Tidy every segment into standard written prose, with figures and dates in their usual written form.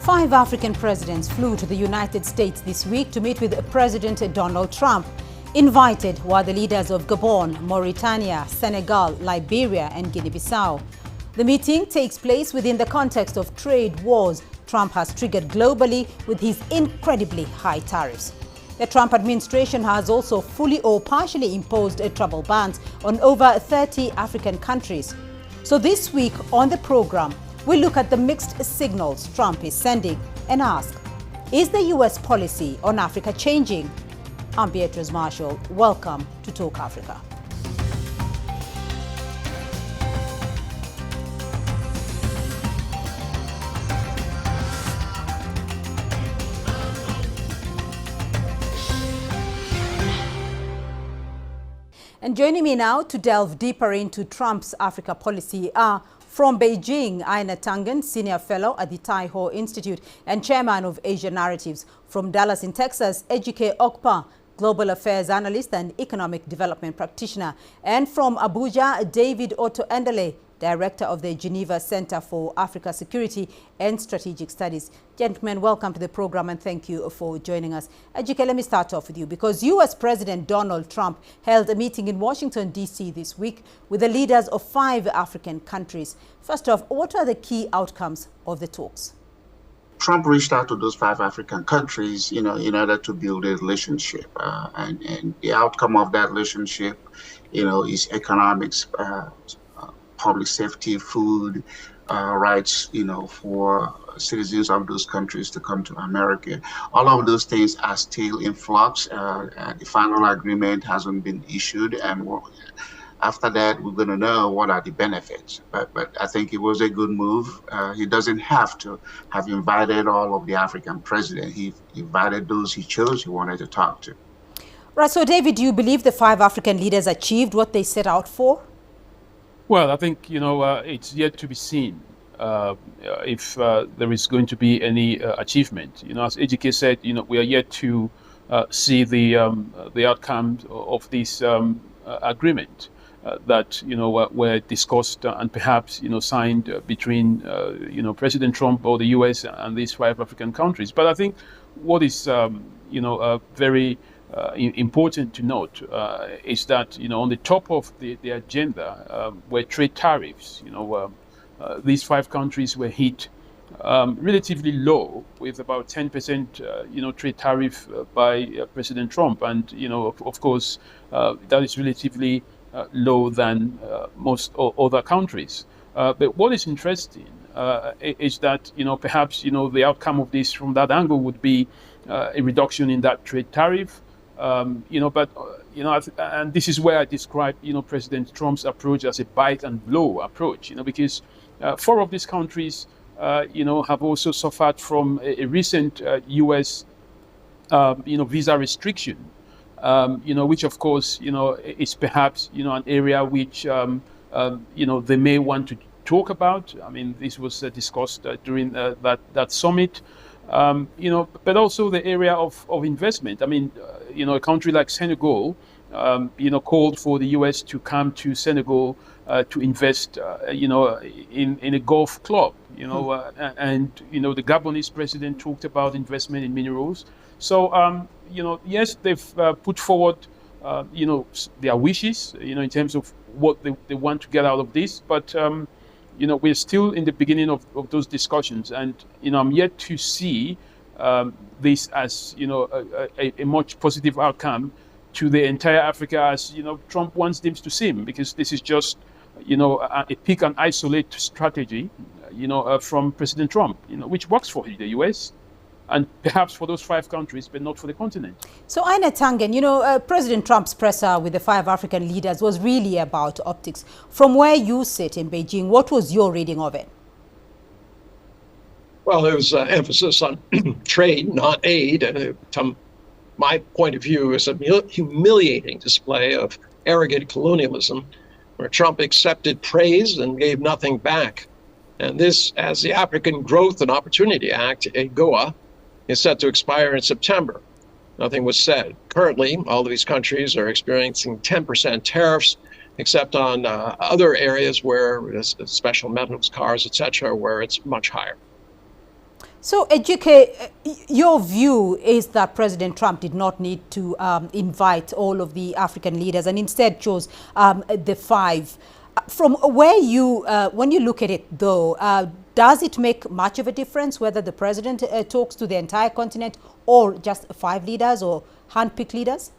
5 African presidents flew to the United States this week to meet with President Donald Trump. Invited were the leaders of Gabon, Mauritania, Senegal, Liberia and Guinea-Bissau. The meeting takes place within the context of trade wars Trump has triggered globally with his incredibly high tariffs. The Trump administration has also fully or partially imposed travel bans on over 30 African countries. So this week on the program, we look at the mixed signals Trump is sending and ask, is the U.S. policy on Africa changing? I'm Beatrice Marshall. Welcome to Talk Africa. And joining me now to delve deeper into Trump's Africa policy are from Beijing, Aina Tangen, Senior Fellow at the Tai Ho Institute and Chairman of Asia Narratives. From Dallas in Texas, Ejike Okpa, Global Affairs Analyst and Economic Development Practitioner. And from Abuja, David Otto Endele, Director of the Geneva Center for Africa Security and Strategic Studies. Gentlemen, welcome to the program and thank you for joining us. Ejike, let me start off with you because U.S. President Donald Trump held a meeting in Washington, D.C. this week with the leaders of 5 African countries. First off, what are the key outcomes of the talks? Trump reached out to those 5 African countries, in order to build a relationship. And the outcome of that relationship, is economics, public safety, food rights, for citizens of those countries to come to America. All of those things are still in flux. The final agreement hasn't been issued, and after that, we're going to know what are the benefits. But I think it was a good move. He doesn't have to have invited all of the African presidents. He invited those he chose, he wanted to talk to. Right. So, David, do you believe the 5 African leaders achieved what they set out for? Well, I think, it's yet to be seen if there is going to be any achievement. As Ejike said, we are yet to see the outcome of this agreement that, were discussed and perhaps, signed between, President Trump or the U.S. and these 5 African countries. But I think what is, very important to note is that on the top of the agenda were trade tariffs. These 5 countries were hit relatively low with about 10% trade tariff by President Trump, and of course that is relatively low than most other countries. But what is interesting is that perhaps the outcome of this from that angle would be a reduction in that trade tariff. And this is where I describe, President Trump's approach as a bite and blow approach, because 4 of these countries, have also suffered from a recent U.S., visa restriction, which of course, is perhaps, an area which, they may want to talk about. I mean, this was discussed during that summit. But also the area of investment. I mean, a country like Senegal, called for the U.S. to come to Senegal to invest, in a golf club, and, the Gabonese president talked about investment in minerals. So, yes, they've put forward, their wishes, in terms of what they want to get out of this. But, we're still in the beginning of those discussions, and I'm yet to see this as a much positive outcome to the entire Africa as Trump wants them to seem, because this is just a pick and isolate strategy from President Trump, which works for the US and perhaps for those 5 countries, but not for the continent. So, Aina Tangen, President Trump's presser with the 5 African leaders was really about optics. From where you sit in Beijing, what was your reading of it? Well, there was emphasis on trade, not aid. From my point of view, is a humiliating display of arrogant colonialism, where Trump accepted praise and gave nothing back. And this, as the African Growth and Opportunity Act, AGOA, is set to expire in September. Nothing was said. Currently, all of these countries are experiencing 10% tariffs, except on other areas where special metals, cars, etc., where it's much higher. So, Ejike, your view is that President Trump did not need to invite all of the African leaders and instead chose the 5. From where you, when you look at it, though, does it make much of a difference whether the president talks to the entire continent or just 5 leaders or hand-picked leaders?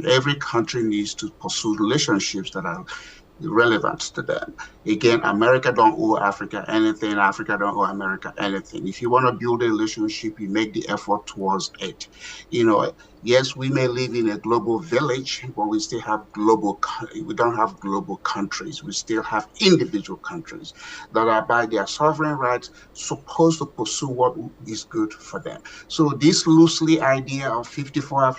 Every country needs to pursue relationships that are relevant to them. Again, America don't owe Africa anything. Africa don't owe America anything. If you want to build a relationship, you make the effort towards it. You know, yes, we may live in a global village, but we still have we don't have global countries. We still have individual countries that are by their sovereign rights supposed to pursue what is good for them. So this loosely idea of 54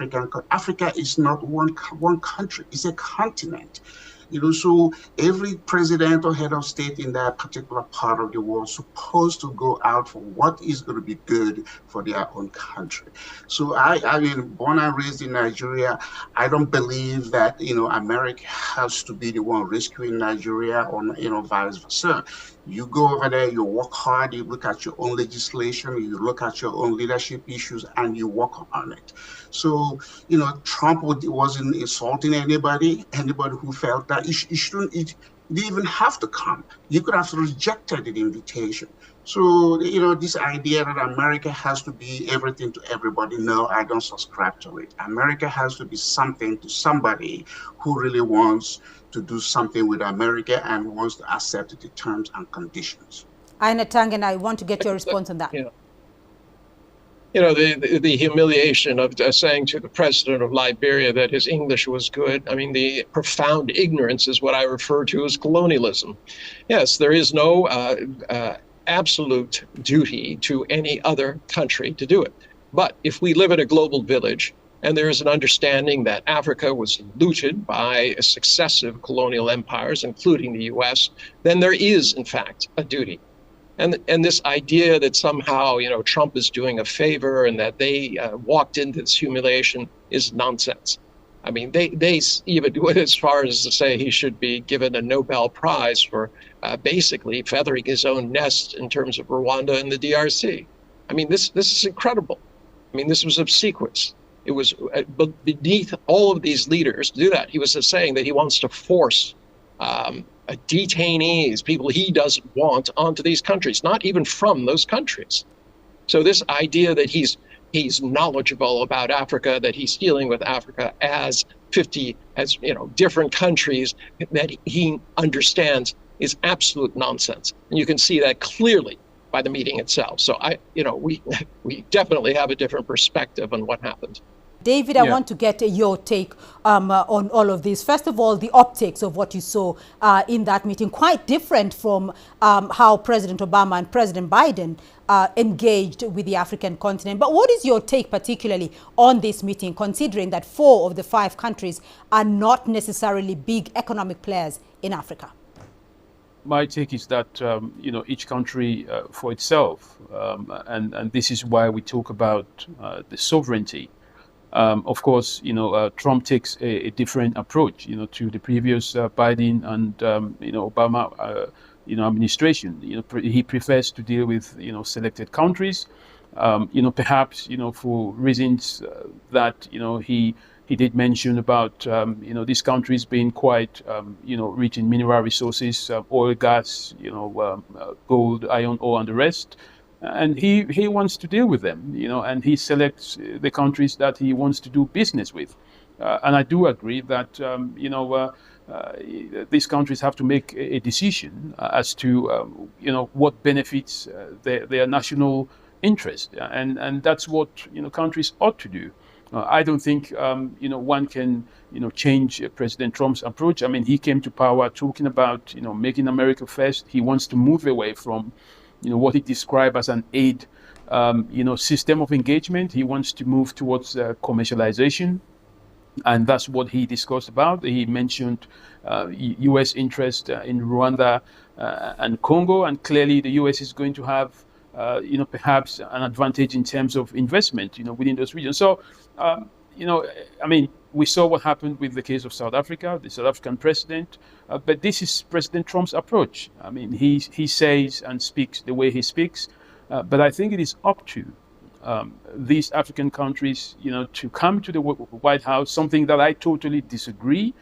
Africa is not one country, it's a continent. You know, so every president or head of state in that particular part of the world is supposed to go out for what is going to be good for their own country. So I mean, born and raised in Nigeria, I don't believe that, you know, America has to be the one rescuing Nigeria or, you know, vice versa. You go over there, you work hard, you look at your own legislation, you look at your own leadership issues, and you work on it. So, you know, Trump wasn't insulting anybody who felt that it didn't even have to come. You could have rejected the invitation. So, you know, this idea that America has to be everything to everybody, no, I don't subscribe to it. America has to be something to somebody who really wants to do something with America and wants to accept the terms and conditions. Aina Tangen, I want to get your response on that. Yeah. You know, the humiliation of saying to the president of Liberia that his English was good. I mean, the profound ignorance is what I refer to as colonialism. Yes, there is no absolute duty to any other country to do it. But if we live in a global village and there is an understanding that Africa was looted by successive colonial empires, including the US, then there is, in fact, a duty. And this idea that somehow, you know, Trump is doing a favor and that they walked into this humiliation is nonsense. I mean, they even went as far as to say he should be given a Nobel Prize for basically feathering his own nest in terms of Rwanda and the DRC. I mean, this is incredible. I mean, this was obsequious. It was beneath all of these leaders to do that. He was saying that he wants to force detainees, people he doesn't want, onto these countries, not even from those countries. So this idea that he's knowledgeable about Africa, that he's dealing with Africa as different countries that he understands is absolute nonsense. And you can see that clearly by the meeting itself. So we definitely have a different perspective on what happened. David, I want to get your take on all of this. First of all, the optics of what you saw in that meeting, quite different from how President Obama and President Biden engaged with the African continent. But what is your take particularly on this meeting, considering that 4 of the 5 countries are not necessarily big economic players in Africa? My take is that, each country for itself, and this is why we talk about the sovereignty. Of course, Trump takes a different approach, to the previous Biden and, Obama, administration. He prefers to deal with, selected countries, perhaps, for reasons that, he did mention about, these countries being quite, rich in mineral resources, oil, gas, gold, iron ore, and the rest. And he wants to deal with them, and he selects the countries that he wants to do business with. And I do agree that, these countries have to make a decision as to, what benefits their national interest. And that's what, countries ought to do. I don't think, one can, change President Trump's approach. I mean, he came to power talking about, making America first. He wants to move away from, what he described as an aid, system of engagement. He wants to move towards commercialization. And that's what he discussed about. He mentioned U.S. interest in Rwanda and Congo. And clearly the U.S. is going to have, perhaps an advantage in terms of investment, within those regions. So, we saw what happened with the case of South Africa, the South African president, but this is President Trump's approach. I mean, he says and speaks the way he speaks. But I think it is up to these African countries, to come to the White House, something that I totally disagree.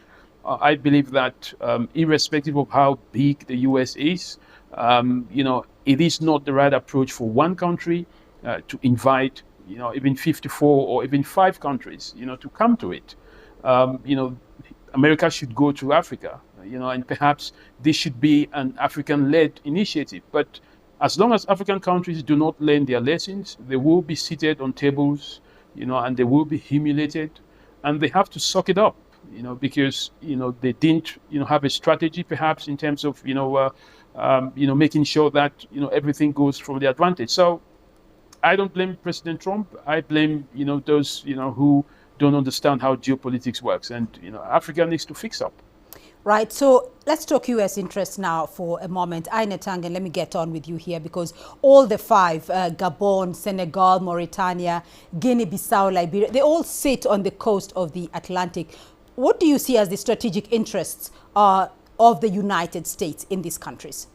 I believe that irrespective of how big the U.S. is, it is not the right approach for one country to invite, even 54 or even 5 countries, to come to it. America should go to Africa, and perhaps this should be an African-led initiative. But as long as African countries do not learn their lessons, they will be seated on tables, and they will be humiliated, and they have to suck it up, because they didn't, have a strategy perhaps in terms of making sure that everything goes from their advantage. So I don't blame President Trump. I blame those who don't understand how geopolitics works, and Africa needs to fix up. Right, so let's talk U.S. interests now for a moment. Aina Tangen, let me get on with you here, because all the 5, Gabon, Senegal, Mauritania, Guinea-Bissau, Liberia, they all sit on the coast of the Atlantic. What do you see as the strategic interests of the United States in these countries?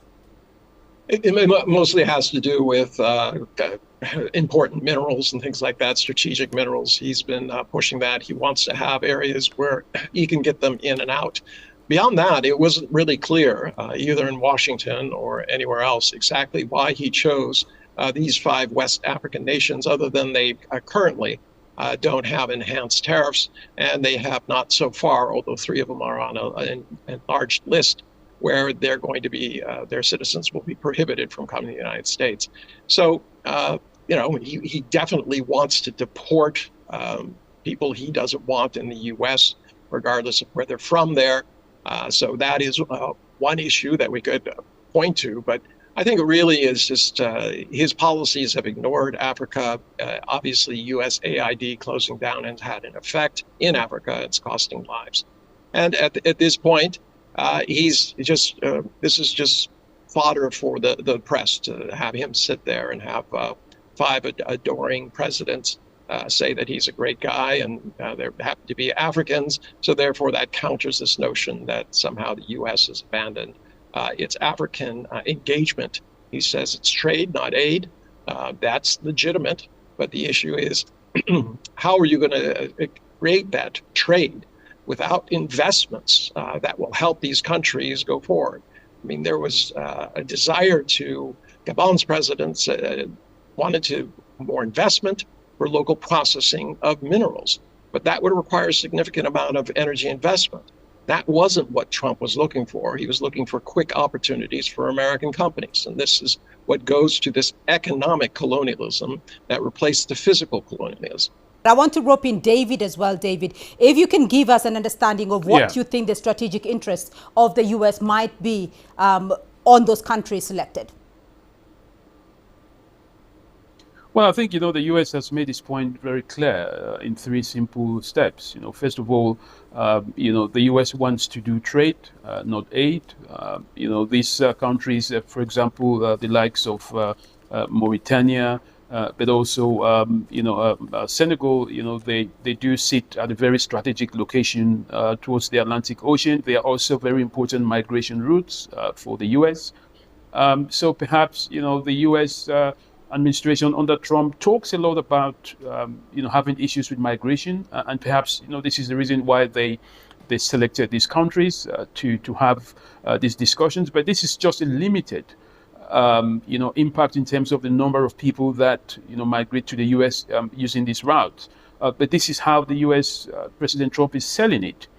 It mostly has to do with important minerals and things like that, strategic minerals. He's been pushing that. He wants to have areas where he can get them in and out. Beyond that, it wasn't really clear, either in Washington or anywhere else, exactly why he chose these 5 West African nations, other than they currently don't have enhanced tariffs, and they have not so far, although 3 of them are on an enlarged list where they're going to be, their citizens will be prohibited from coming to the United States. So, he definitely wants to deport people he doesn't want in the U.S., regardless of where they're from there. So that is one issue that we could point to. But I think it really is just his policies have ignored Africa. Obviously, USAID closing down has had an effect in Africa. It's costing lives. And at this point, he's just this is just fodder for the press to have him sit there and have 5 adoring presidents say that he's a great guy, and there happen to be Africans. So therefore, that counters this notion that somehow the U.S. has abandoned its African engagement. He says it's trade, not aid. That's legitimate. But the issue is, how are you going to create that trade without investments that will help these countries go forward? I mean, there was a desire to, Gabon's presidents wanted to more investment for local processing of minerals, but that would require a significant amount of energy investment. That wasn't what Trump was looking for. He was looking for quick opportunities for American companies. And this is what goes to this economic colonialism that replaced the physical colonialism. I want to rope in David as well. David, if you can give us an understanding of what you think the strategic interests of the U.S. might be on those countries selected. Well, I think, the U.S. has made this point very clear in 3 simple steps. First of all, the U.S. wants to do trade, not aid. These countries, for example, the likes of Mauritania, but also, Senegal, they do sit at a very strategic location towards the Atlantic Ocean. They are also very important migration routes for the U.S. So perhaps, the U.S. Administration under Trump talks a lot about, having issues with migration, and perhaps, this is the reason why they selected these countries to have these discussions. But this is just a limited, impact in terms of the number of people that, migrate to the U.S. Using this route. But this is how the U.S. President Trump is selling it.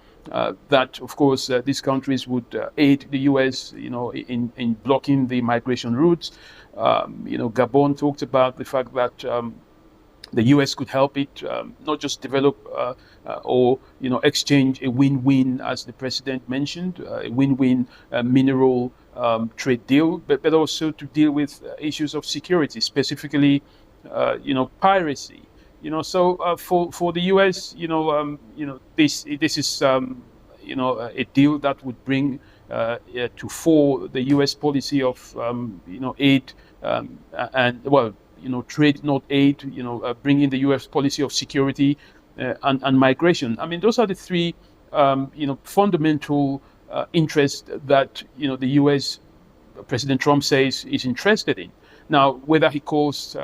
That, of course, these countries would aid the U.S., in blocking the migration routes. Gabon talked about the fact that the U.S. could help it, not just develop or, exchange a win-win, as the president mentioned, a win-win mineral trade deal, but also to deal with issues of security, specifically, piracy. So for the U.S., this is a deal that would bring to fore the U.S. policy of aid and trade, not aid. Bringing the U.S. policy of security and migration. I mean, those are the 3 fundamental interests that the U.S. President Trump says is interested in. Now, whether he calls,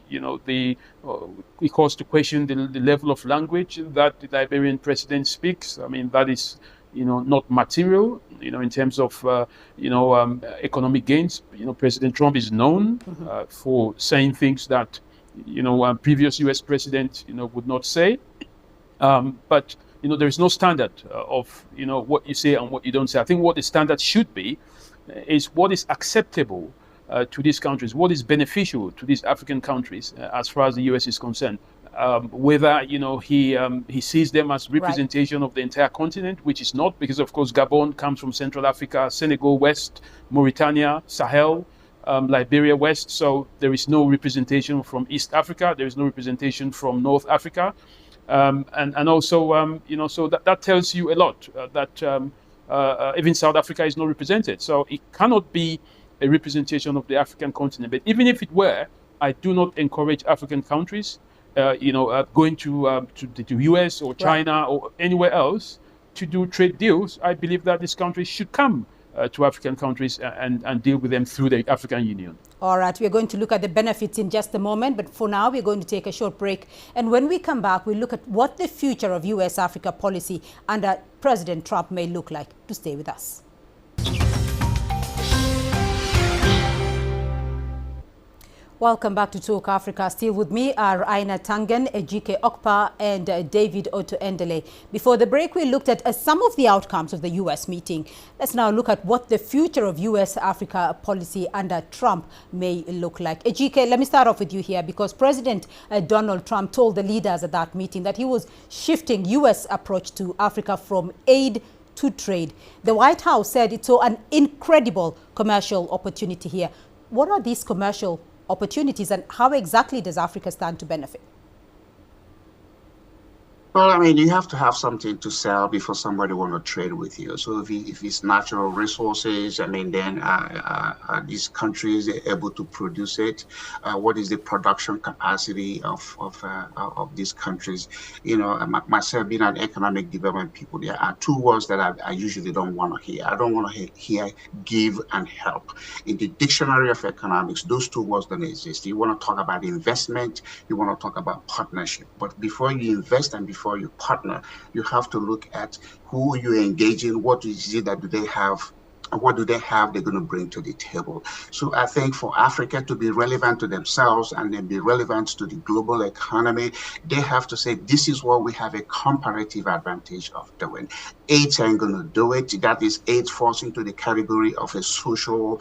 he calls to question the level of language that the Liberian president speaks. I mean, that is, not material, in terms of, economic gains. President Trump is known for saying things that, previous U.S. president, would not say. But there is no standard of what you say and what you don't say. I think what the standard should be is what is acceptable to these countries, what is beneficial to these African countries as far as the U.S. is concerned. Whether he sees them as representation of the entire continent, which is not, because of course Gabon comes from Central Africa, Senegal West, Mauritania, Sahel, Liberia West. So there is no representation from East Africa. There is no representation from North Africa. And also, so that tells you a lot that even South Africa is not represented. So it cannot be a representation of the African continent. But even if it were, I do not encourage African countries, going to the US or China or anywhere else to do trade deals. I believe that these countries should come to African countries and deal with them through the African Union. All right, we're going to look at the benefits in just a moment, but for now we're going to take a short break. And when we come back, we'll look at what the future of US-Africa policy under President Trump may look like. To stay with us. Welcome back to Talk Africa. Still with me are Aina Tangen, Ejike Okpa, and David Otto Endele. Before the break, we looked at some of the outcomes of the U.S. meeting. Let's now look at what the future of U.S.-Africa policy under Trump may look like. Ejike, let me start off with you here, because President Donald Trump told the leaders at that meeting that he was shifting U.S. approach to Africa from aid to trade. The White House said it saw an incredible commercial opportunity here. What are these commercial opportunities, and how exactly does Africa stand to benefit? Well, I mean, you have to have something to sell before somebody want to trade with you. So if it's natural resources, I mean, then are these countries able to produce it? What is the production capacity of these countries? Myself being an economic development people, there are two words that I usually don't want to hear. I don't want to hear give and help. In the dictionary of economics, those two words don't exist. You want to talk about investment, you want to talk about partnership. But before you invest and before you partner, you have to look at who you engage in, what is it that they have, what do they have they're going to bring to the table. So I think for Africa to be relevant to themselves and then be relevant to the global economy, they have to say, this is what we have a comparative advantage of doing. AIDS ain't going to do it. That is, AIDS falls into the category of a social,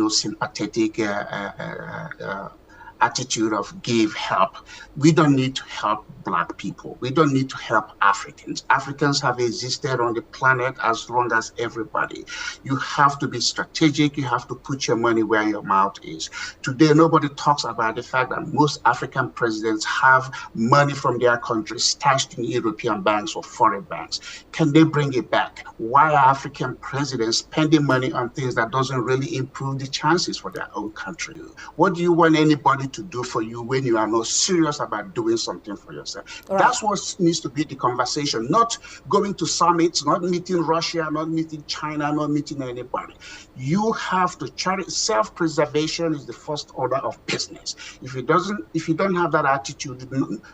sympathetic attitude of give, help. We don't need to help Black people. We don't need to help Africans. Africans have existed on the planet as long as everybody. You have to be strategic. You have to put your money where your mouth is. Today, nobody talks about the fact that most African presidents have money from their country stashed in European banks or foreign banks. Can they bring it back? Why are African presidents spending money on things that doesn't really improve the chances for their own country? What do you want anybody to do for you when you are not serious about doing something for yourself? Right. That's what needs to be the conversation, not going to summits, not meeting Russia, not meeting China, not meeting anybody. You have to charity. Self-preservation is the first order of business. If you don't have that attitude,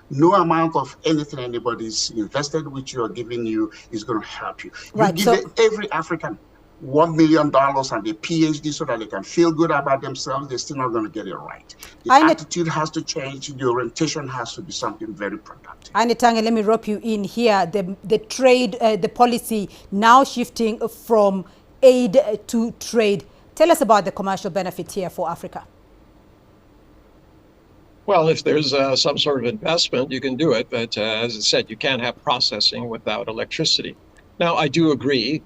no amount of anything anybody's invested with you or giving you is going to help you. Right, you give every African $1 million and a PhD so that they can feel good about themselves, they're still not going to get it right. The attitude has to change. The orientation has to be something very productive. Aina Tangen, let me rope you in here. The trade, the policy now shifting from aid to trade. Tell us about the commercial benefit here for Africa. Well, if there's some sort of investment, you can do it. But as I said, you can't have processing without electricity. Now, I do agree.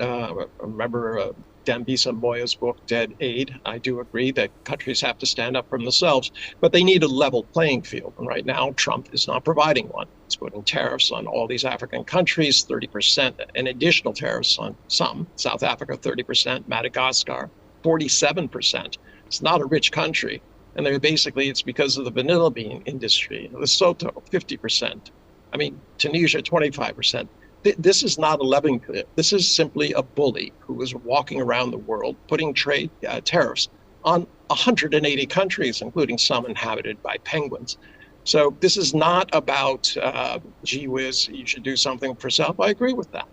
Remember Dambisa Moyo's book, Dead Aid. I do agree that countries have to stand up for themselves, but they need a level playing field. And right now, Trump is not providing one. He's putting tariffs on all these African countries, 30%, and additional tariffs on some. South Africa, 30%, Madagascar, 47%. It's not a rich country. And they're basically, it's because of the vanilla bean industry. Lesotho, 50%. I mean, Tunisia, 25%. This is not a leveling field. This is simply a bully who is walking around the world, putting trade tariffs on 180 countries, including some inhabited by penguins. So this is not about, gee whiz, you should do something for self. I agree with that.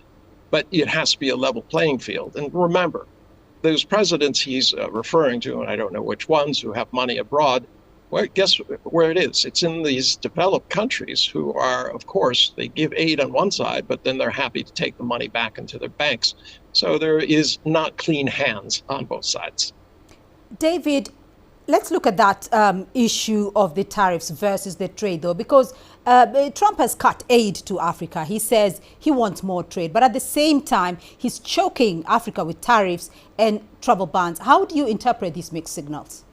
But it has to be a level playing field. And remember, those presidents he's referring to, and I don't know which ones, who have money abroad, well, guess where it is? It's in these developed countries who are, of course, they give aid on one side, but then they're happy to take the money back into their banks. So there is not clean hands on both sides. David, let's look at that issue of the tariffs versus the trade, though, because Trump has cut aid to Africa. He says he wants more trade, but at the same time, he's choking Africa with tariffs and travel bans. How do you interpret these mixed signals?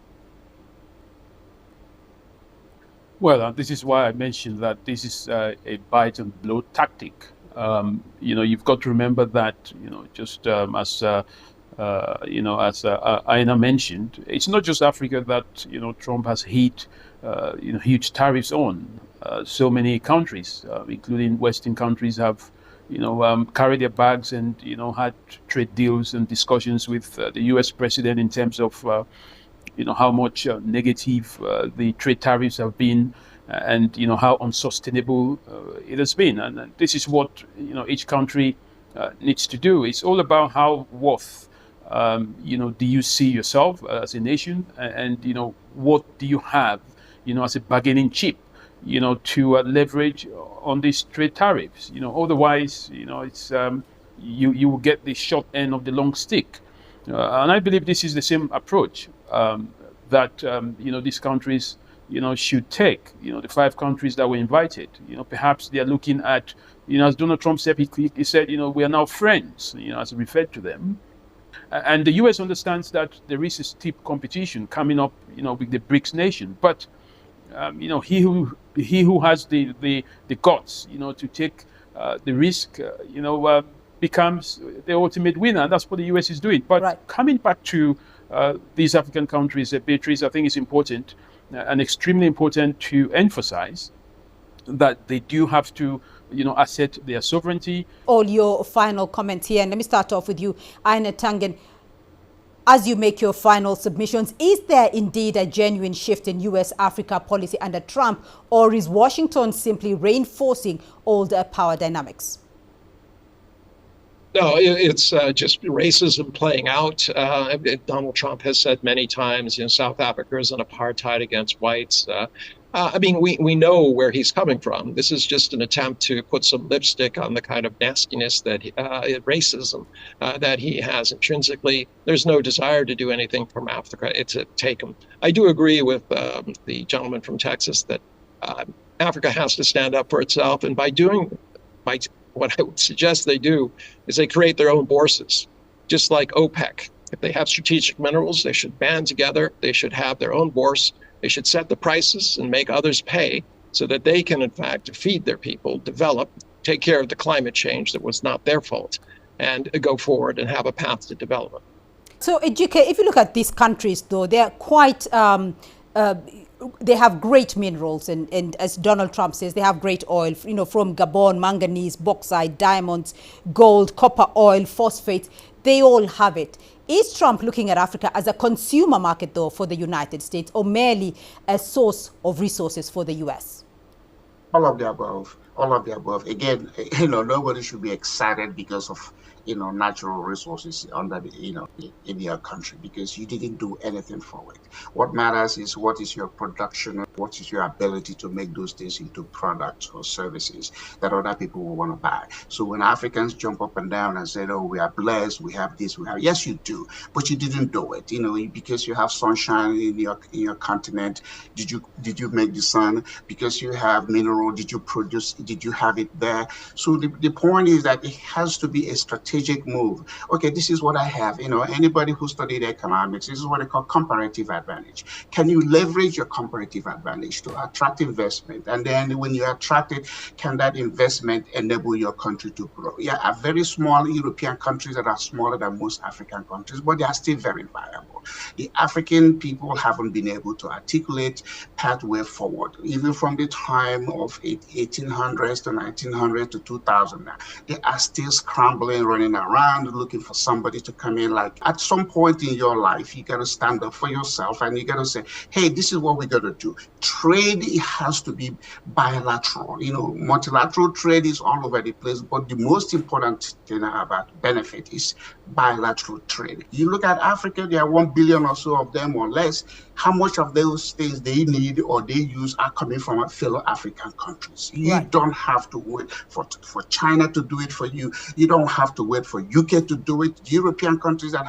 Well, this is why I mentioned that this is a bite and blow tactic. You've got to remember that, just as Aina mentioned, it's not just Africa that, Trump has hit, huge tariffs on. So many countries, including Western countries, have, carried their bags and, had trade deals and discussions with the U.S. president in terms of, how much negative the trade tariffs have been, and how unsustainable it has been. And this is what each country needs to do. It's all about how worth do you see yourself as a nation, and what do you have as a bargaining chip to leverage on these trade tariffs. Otherwise it's you will get the short end of the long stick. And I believe this is the same approach that these countries should take. The 5 countries that were invited. Perhaps they are looking at as Donald Trump said, he said we are now friends. As he referred to them, and the U.S. understands that there is a steep competition coming up. With the BRICS nation, but he who has the guts to take the risk becomes the ultimate winner, and that's what the U.S. is doing. But right. Coming back to these African countries, Beatrice, I think it's important and extremely important to emphasize that they do have to, assert their sovereignty. All your final comments here, and let me start off with you, Aina Tangen. As you make your final submissions, is there indeed a genuine shift in U.S.-Africa policy under Trump, or is Washington simply reinforcing older power dynamics? No, it's just racism playing out. Donald Trump has said many times, South Africa is an apartheid against whites. We know where he's coming from. This is just an attempt to put some lipstick on the kind of nastiness that racism that he has intrinsically. There's no desire to do anything from Africa. It's a take him. I do agree with the gentleman from Texas that Africa has to stand up for itself, and what I would suggest they do is they create their own bourses, just like OPEC. If they have strategic minerals, they should band together. They should have their own bourse. They should set the prices and make others pay so that they can, in fact, feed their people, develop, take care of the climate change that was not their fault, and go forward and have a path to development. So, Ejike, if you look at these countries, though, they are quite... they have great minerals, and as Donald Trump says, they have great oil, from Gabon, manganese, bauxite, diamonds, gold, copper oil, phosphate. They all have it. Is Trump looking at Africa as a consumer market, though, for the United States, or merely a source of resources for the U.S.? All of the above. All of the above. Again, nobody should be excited because of natural resources under in your country, because you didn't do anything for it. What matters is what is your production, what is your ability to make those things into products or services that other people will want to buy. So when Africans jump up and down and say, "Oh, we are blessed, we have this, we have," yes, you do, but you didn't do it. Because you have sunshine in your continent. Did you make the sun? Because you have mineral, did you produce? Did you have it there? So the point is that it has to be a strategic move. Okay, this is what I have. Anybody who studied economics, this is what they call comparative advantage. Can you leverage your comparative advantage to attract investment? And then when you attract it, can that investment enable your country to grow? Yeah, a very small European countries that are smaller than most African countries, but they are still very viable. The African people haven't been able to articulate pathway forward, even from the time of 1800s to 1900 to 2000. They are still scrambling, running running around looking for somebody to come in. Like at some point in your life, you got to stand up for yourself and you got to say, hey, this is what we got to do. Trade, it has to be bilateral. You know, multilateral trade is all over the place, but the most important thing about benefit is bilateral trade. You look at Africa, there are 1 billion or so of them or less. How much of those things they need or they use are coming from fellow African countries? You don't have to wait for China to do it for you. You don't have to wait for UK to do it. European countries that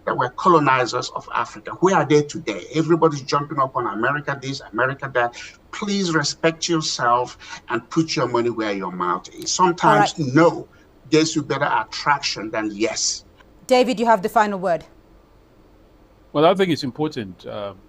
were colonizers of Africa, where are they today? Everybody's jumping up on America this, America that. Please respect yourself and put your money where your mouth is. Sometimes no gets you better attraction than yes. David, you have the final word. Well, I think it's important,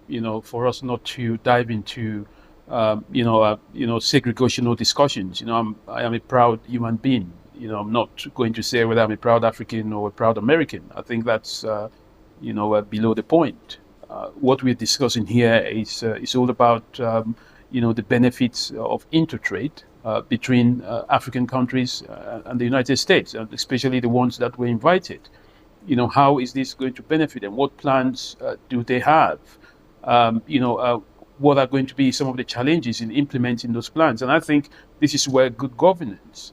you know, for us not to dive into, segregational discussions. You know, I am a proud human being. You know, I'm not going to say whether I'm a proud African or a proud American. I think that's, below the point. What we're discussing here is all about, the benefits of intertrade between African countries and the United States, and especially the ones that were invited. You know, how is this going to benefit them? What plans do they have? What are going to be some of the challenges in implementing those plans? And I think this is where good governance,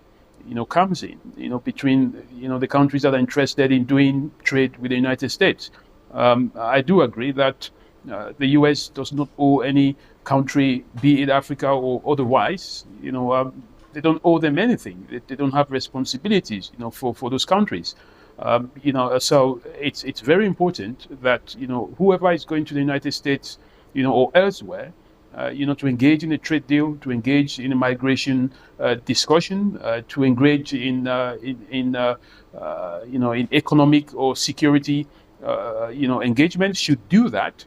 comes in, between, the countries that are interested in doing trade with the United States. I do agree that the U.S. does not owe any country, be it Africa or otherwise, they don't owe them anything. They don't have responsibilities, for those countries. So it's very important that, whoever is going to the United States, or elsewhere, to engage in a trade deal, to engage in a migration discussion, to engage in economic or security, engagement, should do that.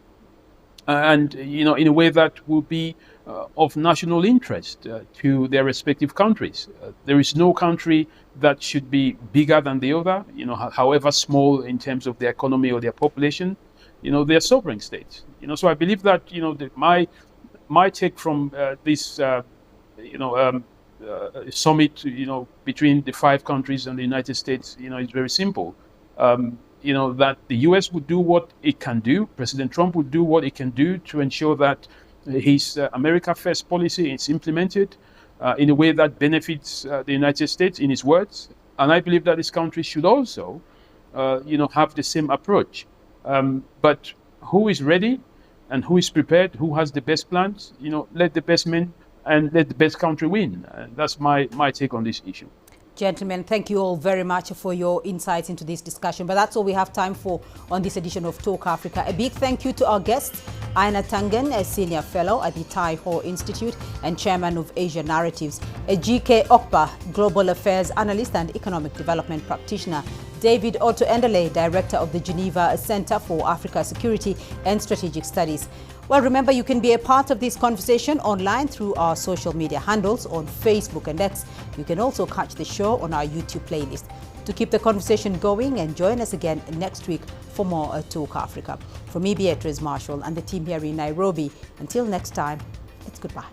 And, in a way that will be of national interest to their respective countries. There is no country that should be bigger than the other, however small in terms of their economy or their population. They're sovereign states. So I believe that, my take from this, summit, between the 5 countries and the United States, is very simple. That the U.S. would do what it can do. President Trump would do what it can do to ensure that his America First policy is implemented in a way that benefits the United States, in his words. And I believe that this country should also, have the same approach. But who is ready and who is prepared, who has the best plans, let the best men and let the best country win. That's my take on this issue. Gentlemen, thank you all very much for your insights into this discussion. But that's all we have time for on this edition of Talk Africa. A big thank you to our guests, Aina Tangen, a senior fellow at the Tai Ho Institute and chairman of Asia Narratives, GK Okpa, global affairs analyst and economic development practitioner, David Otto Endele, director of the Geneva Center for Africa Security and Strategic Studies. Well, remember, you can be a part of this conversation online through our social media handles on Facebook and X. You can also catch the show on our YouTube playlist. To keep the conversation going, and join us again next week for more Talk Africa. From me, Beatrice Marshall, and the team here in Nairobi, until next time, it's goodbye.